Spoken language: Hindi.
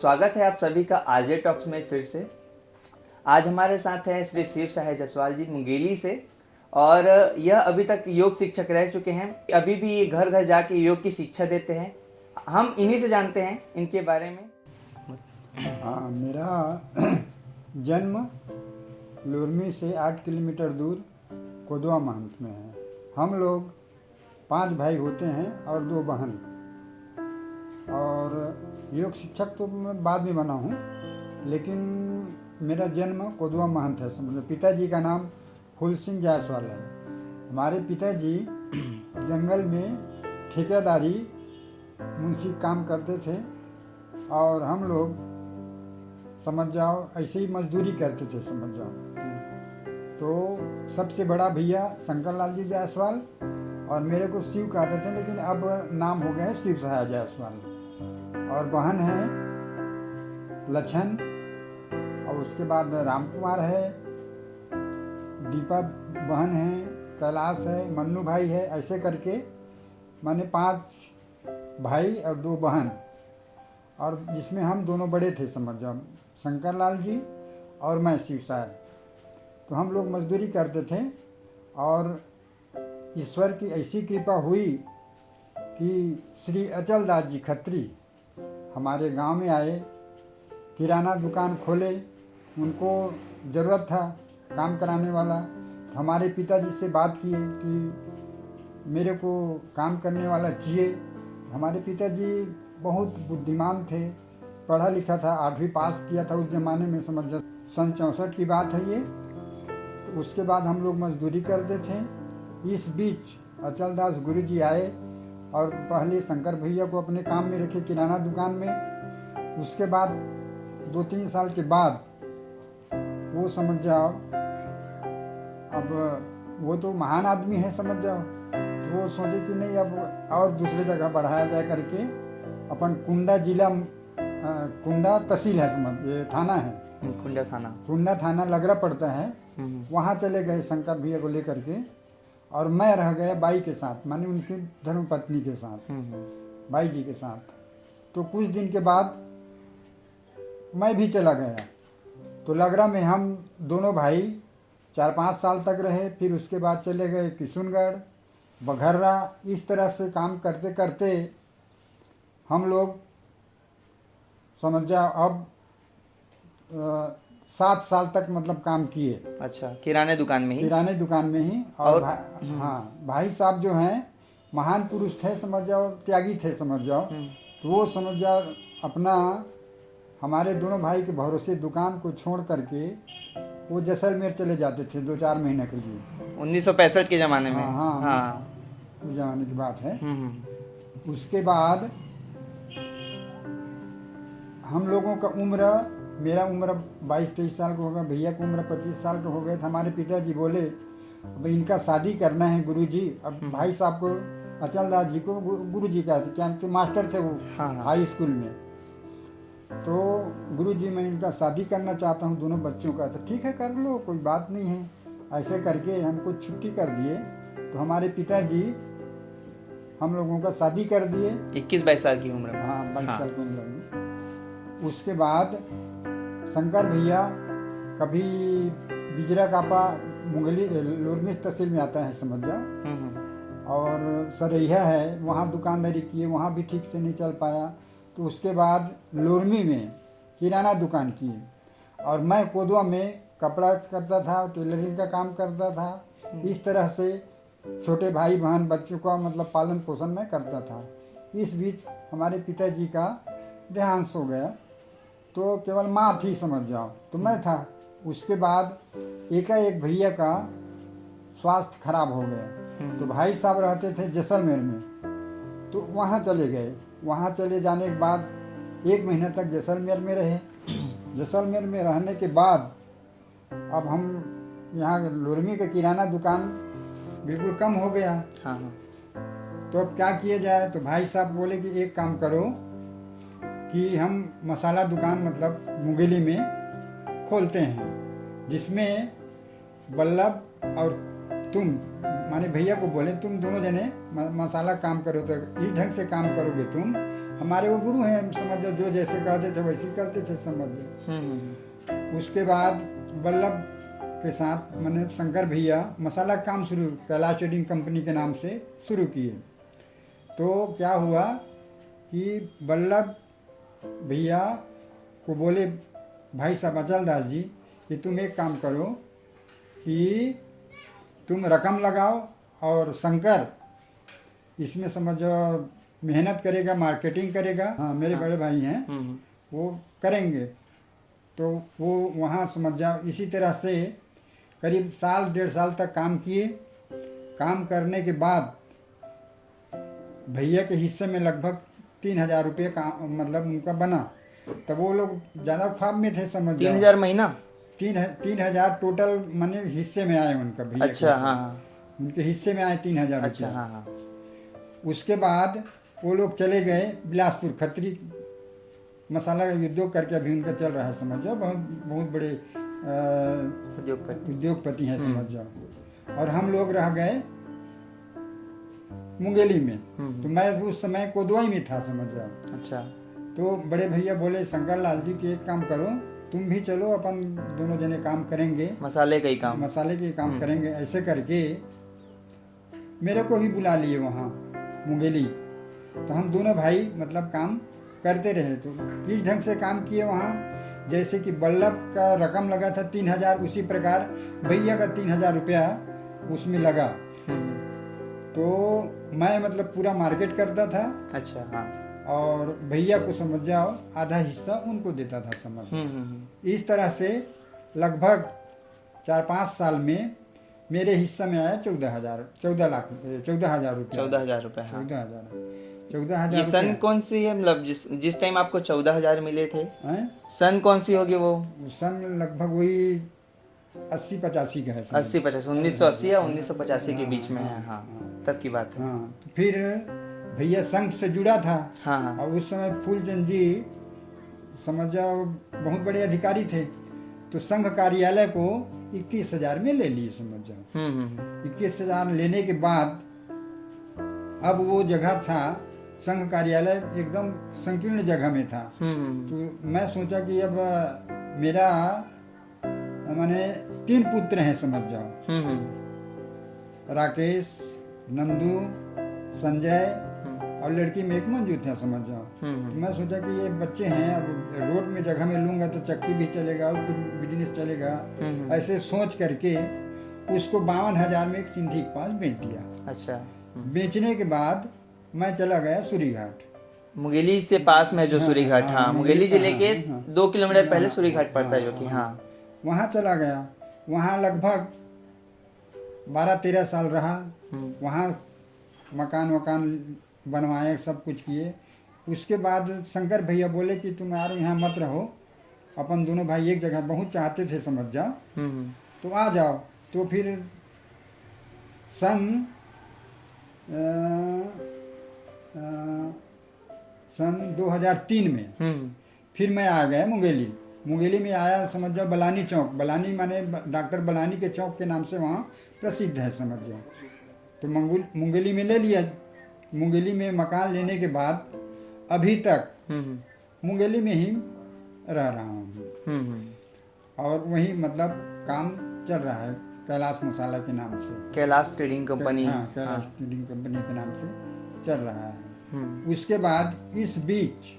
स्वागत है आप सभी का आरजे टॉक्स में फिर से। आज हमारे साथ हैं श्री शिव सहाय जायसवाल जी मुंगेली से, और यह अभी तक योग शिक्षक रह चुके हैं। अभी भी ये घर घर जाके योग की शिक्षा देते हैं। हम इन्हीं से जानते हैं इनके बारे में। हाँ, मेरा जन्म लुरमी से 8 किलोमीटर दूर कोदवा महंत में है। हम लोग 5 भाई होते हैं और 2 बहन। और योग शिक्षक तो मैं बाद में बना हूँ, लेकिन मेरा जन्म कोदवा महंत है। समझो, पिताजी का नाम फूल सिंह जायसवाल है। हमारे पिताजी जंगल में ठेकेदारी मुंशी काम करते थे, और हम लोग समझ जाओ ऐसे ही मजदूरी करते थे। समझ जाओ, तो सबसे बड़ा भैया शंकर लाल जी जायसवाल, और मेरे को शिव कहते थे, लेकिन अब नाम हो गया है शिव सहाय जायसवाल। और बहन है लक्षण, और उसके बाद राम कुमार है, दीपा बहन है, कैलाश है, मन्नू भाई है। ऐसे करके मैंने 5 भाई और 2 बहन, और जिसमें हम दोनों बड़े थे। समझ जाओ, शंकर लाल जी और मैं शिव सहाय। तो हम लोग मजदूरी करते थे, और ईश्वर की ऐसी कृपा हुई कि श्री अचल दास जी खत्री हमारे गांव में आए, किराना दुकान खोले। उनको ज़रूरत था काम कराने वाला, तो हमारे पिताजी से बात किए कि मेरे को काम करने वाला चाहिए। हमारे पिताजी बहुत बुद्धिमान थे, पढ़ा लिखा था, 8वीं पास किया था उस ज़माने में। समझ जा, सन 64 की बात है ये। तो उसके बाद हम लोग मजदूरी करते थे। इस बीच अचल दास गुरु जी आए, और पहले शंकर भैया को अपने काम में रखे किराना दुकान में। उसके बाद 2-3 साल के बाद वो समझ जाओ, अब वो तो महान आदमी है, समझ जाओ, तो वो सोचे कि नहीं, अब और दूसरे जगह बढ़ाया जाए करके अपन कुंडा जिला, कुंडा तहसील है, समझ, ये थाना है, कुंडा थाना लगरा पड़ता है। वहाँ चले गए शंकर भैया को लेकर के, और मैं रह गया बाई के साथ, माने उनकी धर्मपत्नी के साथ, बाई जी के साथ। तो कुछ दिन के बाद मैं भी चला गया। तो लगरा में हम दोनों भाई 4-5 साल तक रहे। फिर उसके बाद चले गए किशनगढ़, बघर्रा। इस तरह से काम करते करते हम लोग समझ जाओ अब 7 साल तक मतलब काम किए। अच्छा, किराने दुकान में ही? किराने दुकान में ही। और भाई साहब जो हैं महान पुरुष थे, समझ जाओ, त्यागी थे, समझ जाओ। तो वो समझ जाओ अपना हमारे दोनों भाई के भरोसे दुकान को छोड़ करके वो जैसलमेर चले जाते थे 2-4 महीने के लिए। 1965 के ज़माने में? हाँ, उस ज़माने की बात है। उसके बाद हम लोगों का उम्र, मेरा उम्र 22-23 साल का होगा, भैया की उम्र 25 साल का हो गए थे। हमारे पिताजी बोले अब इनका शादी करना है गुरुजी। अब भाई साहब को, अचल दास जी को गुरुजी कहते, क्या मास्टर थे वो हाई स्कूल में। तो गुरुजी मैं इनका शादी करना चाहता हूँ दोनों बच्चों का। तो ठीक है, कर लो, कोई बात नहीं है। ऐसे करके हमको छुट्टी कर दिए। तो हमारे पिताजी हम लोगों का शादी कर दिए 21-22 साल की उम्र में। हाँ, 22 साल की उम्र में। उसके बाद शंकर भैया कभी बिजरा कापा मुंगली लुरमी तहसील में आता है, समझ जाओ, और सरैया है, वहाँ दुकानदारी किए, वहाँ भी ठीक से नहीं चल पाया। तो उसके बाद लुरमी में किराना दुकान किए, और मैं कोदवा में कपड़ा करता था, टेलरिंग का काम करता था। इस तरह से छोटे भाई बहन बच्चों का मतलब पालन पोषण मैं करता था। इस बीच हमारे पिताजी का देहांत हो गया, तो केवल माँ थी, समझ जाओ, तो मैं था। उसके बाद एकाएक भैया का स्वास्थ्य खराब हो गया। तो भाई साहब रहते थे जैसलमेर में, तो वहाँ चले गए। वहाँ चले जाने के बाद 1 महीने तक जैसलमेर में रहे। जैसलमेर में रहने के बाद अब हम यहाँ लुरमी का किराना दुकान बिल्कुल कम हो गया। तो अब क्या किया जाए? तो भाई साहब बोले कि एक काम करो कि हम मसाला दुकान मतलब मुंगेली में खोलते हैं, जिसमें बल्लभ और तुम, माने भैया को बोले तुम दोनों जने मसाला काम करो, तो इस ढंग से काम करोगे तुम, हमारे वो गुरु हैं, समझो जो जैसे कहते थे वैसे ही करते थे, समझो। उसके बाद वल्लभ के साथ मैंने शंकर भैया मसाला का काम शुरू, कैलाश ट्रेडिंग कंपनी के नाम से शुरू किए। तो क्या हुआ कि वल्लभ भैया को बोले, भाई साहब अचल दास जी कि तुम एक काम करो कि तुम रकम लगाओ और शंकर इसमें समझो मेहनत करेगा, मार्केटिंग करेगा। हाँ, मेरे बड़े भाई हैं, वो करेंगे। तो वो वहाँ समझ जाओ इसी तरह से करीब साल 1.5 साल तक काम किए। काम करने के बाद भैया के हिस्से में लगभग 3,000 रुपये का मतलब उनका बना। तब वो लोग ज़्यादा ख्वाब में थे, समझ 3,000 महीना? 3,000 टोटल माने हिस्से में आए उनका भैया। अच्छा, हाँ, उनके हिस्से में आए 3,000 अच्छा, रुपये। हाँ। उसके बाद वो लोग चले गए बिलासपुर, खत्री मसाला का उद्योग करके अभी उनका चल रहा है, समझ जाओ। बहुत बड़े उद्योगपति हैं, समझ जाओ। और हम लोग रह गए मुंगेली में। तो मैं उस समय कोदवाई में था, समझ जाओ। अच्छा। तो बड़े भैया बोले, शंकर लाल जी कि एक काम करो, तुम भी चलो, अपन दोनों जने काम करेंगे, मसाले के काम करेंगे। ऐसे करके मेरे को भी बुला लिए वहाँ मुंगेली। तो हम दोनों भाई मतलब काम करते रहे। तो किस ढंग से काम किए वहाँ, जैसे कि वल्लभ का रकम लगा था 3,000, उसी प्रकार भैया का 3,000 रुपया उसमें लगा। तो मैं मतलब पूरा मार्केट करता था। अच्छा, हाँ। और भैया को समझ जाओ आधा हिस्सा उनको देता था, समझ। इस तरह से लगभग 4-5 साल में मेरे हिस्सा में आया 14,000 रुपये। 14,000 ये सन कौन सी है, मतलब जिस टाइम आपको 14,000 मिले थे? सन कौन सी होगी वो? सन लगभग वही 80-85 का है। 80-85, 1980 या 1985 के बीच में है। हाँ, तब की बात है। हाँ, तो फिर भैया संघ से जुड़ा था। हाँ। और उस समय फूलचंद जी समझ जाओ बहुत बड़े अधिकारी थे। तो संघ कार्यालय को 21,000 में ले लिए, समझ जाओ। 21,000 लेने के बाद अब वो जगह था, संघ कार्यालय एकदम संकीर्ण जगह में था। तो मैं सोचा कि अब मेरा माने 3 पुत्र हैं, समझ जाओ। राकेश, नंदू, संजय और लड़की में एक मंजू था, समझ जाओ। तो मैं सोचा कि ये बच्चे हैं, अब रोड में जगह में लूंगा तो चक्की भी चलेगा और कुछ बिजनेस चलेगा। ऐसे सोच करके उसको 52,000 में एक सिंधी के पास बेच दिया। अच्छा। बेचने के बाद मैं चला गया सूरीघाट। मुंगेली से पास में जो सूरीघाट, हाँ, मुंगेली जिले के 2 किलोमीटर पहले सूरीघाट पड़ता है, जो कि हाँ, वहाँ चला गया। वहाँ लगभग 12-13 साल रहा। वहाँ मकान बनवाए, सब कुछ किए। उसके बाद शंकर भैया बोले कि तुम यार यहाँ मत रहो, अपन दोनों भाई एक जगह बहुत चाहते थे, समझ जाओ, तो आ जाओ। तो फिर सन 2003 में फिर मैं आ गया मुंगेली में आया, समझ जाओ। बलानी चौक, बलानी माने डॉक्टर बलानी के चौक के नाम से वहाँ प्रसिद्ध है, समझ जाओ। तो मुंगेली में ले लिया। मुंगेली में मकान लेने के बाद अभी तक मुंगेली में ही रह रहा हूँ। और वही मतलब काम चल रहा है कैलाश मसाला के नाम से, Kailash trading company. Kailash trading company के नाम से चल रहा है। उसके बाद इस बीच